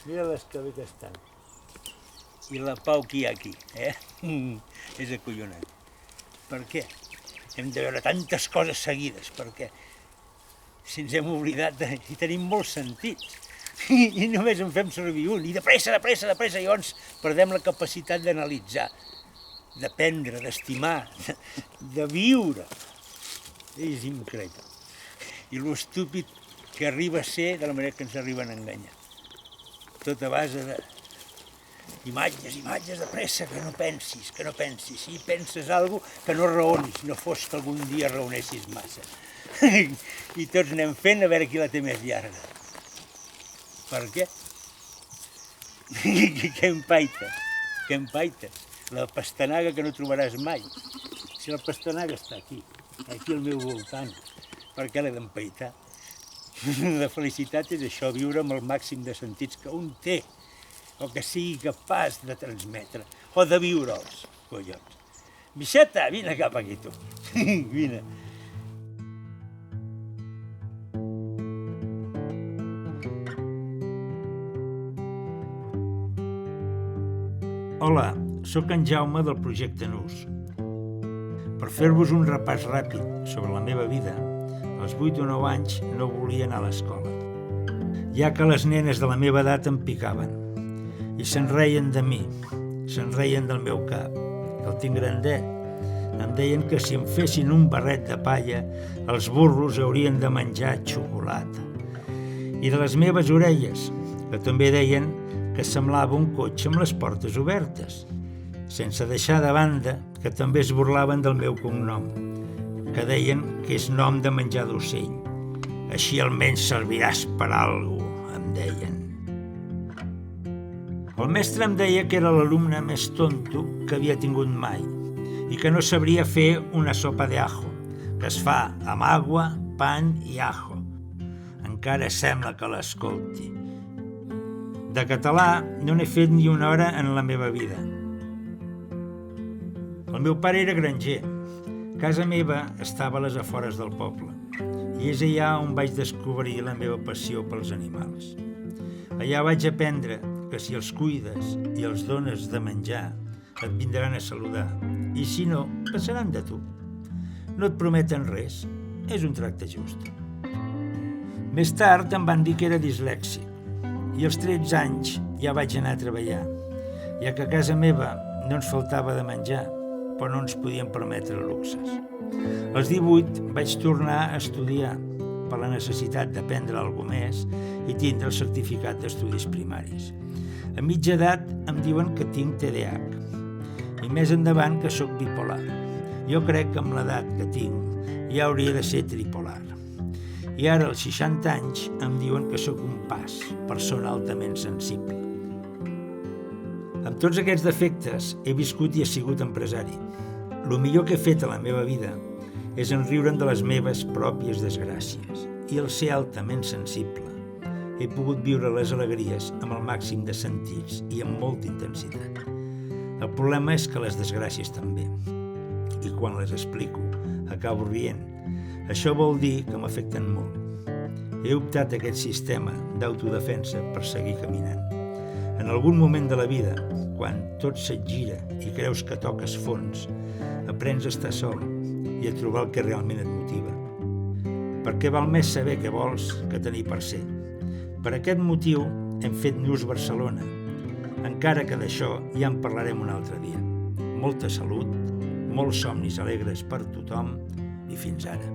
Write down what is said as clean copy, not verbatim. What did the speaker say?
Mira-les que bé que estan. I la pau que hi ha aquí, És acollonant. Per què? Hem de veure tantes coses seguides, perquè si ens hem oblidat i tenim molts sentits. I només en fem servir un, i de pressa, llavors perdem la capacitat d'analitzar, d'aprendre, d'estimar, de viure. És increïble. I l'estúpid que arriba a ser de la manera que ens arriben a enganyar. Tot a base d'imatges de pressa, que no pensis. Si penses alguna cosa, que no raonis, no fos que algun dia raonessis massa. I tots anem fent a veure qui la té més llarga. Per què? Què empaita? La pastanaga que no trobaràs mai. Si la pastanaga està aquí al meu voltant, per què l'he d'empaitar? La felicitat és això, viure amb el màxim de sentits que un té, o que sigui capaç de transmetre, o de viure'ls, collons. Mixeta, vine cap aquí, tu. Vine. Hola, sóc en Jaume del projecte NUS. Per fer-vos un repàs ràpid sobre la meva vida, als 8 o 9 anys no volia anar a l'escola, ja que les nenes de la meva edat em picaven i se'n reien de mi, se'n reien del meu cap, que el tinc grandet. Em deien que si em fessin un barret de palla, els burros haurien de menjar xocolata. I de les meves orelles, que també deien que semblava un cotxe amb les portes obertes, sense deixar de banda que també es burlaven del meu cognom, que deien que és nom de menjar d'ocell. Així almenys serviràs per alguna cosa, em deien. El mestre em deia que era l'alumne més tonto que havia tingut mai i que no sabria fer una sopa de ajo, que es fa amb aigua, pan i ajo. Encara sembla que l'escolti. De català no n'he fet ni una hora en la meva vida. El meu pare era granger. Casa meva estava a les afores del poble i és allà on vaig descobrir la meva passió pels animals. Allà vaig aprendre que si els cuides i els dones de menjar et vindran a saludar i si no, passaran de tu. No et prometen res, és un tracte just. Més tard em van dir que era dislèxic i als 13 anys ja vaig anar a treballar, ja que a casa meva no ens faltava de menjar, però no ens podíem permetre luxes. Als 18 vaig tornar a estudiar per la necessitat d'aprendre alguna més i tindre el certificat d'estudis primaris. A mitja edat em diuen que tinc TDAH i més endavant que sóc bipolar. Jo crec que amb l'edat que tinc ja hauria de ser tripolar. I ara, als 60 anys, em diuen que sóc un pas, persona altament sensible. Amb tots aquests defectes he viscut i he sigut empresari. El millor que he fet a la meva vida és enriure'n de les meves pròpies desgràcies i el ser altament sensible. He pogut viure les alegries amb el màxim de sentits i amb molta intensitat. El problema és que les desgràcies també. I quan les explico, acabo rient. Això vol dir que m'afecten molt. He optat a aquest sistema d'autodefensa per seguir caminant. En algun moment de la vida, quan tot se't gira i creus que toques fons, aprens a estar sol i a trobar el que realment et motiva. Perquè val més saber què vols que tenir per ser. Per aquest motiu hem fet NUS Barcelona, encara que d'això ja en parlarem un altre dia. Molta salut, molts somnis alegres per tothom i fins ara.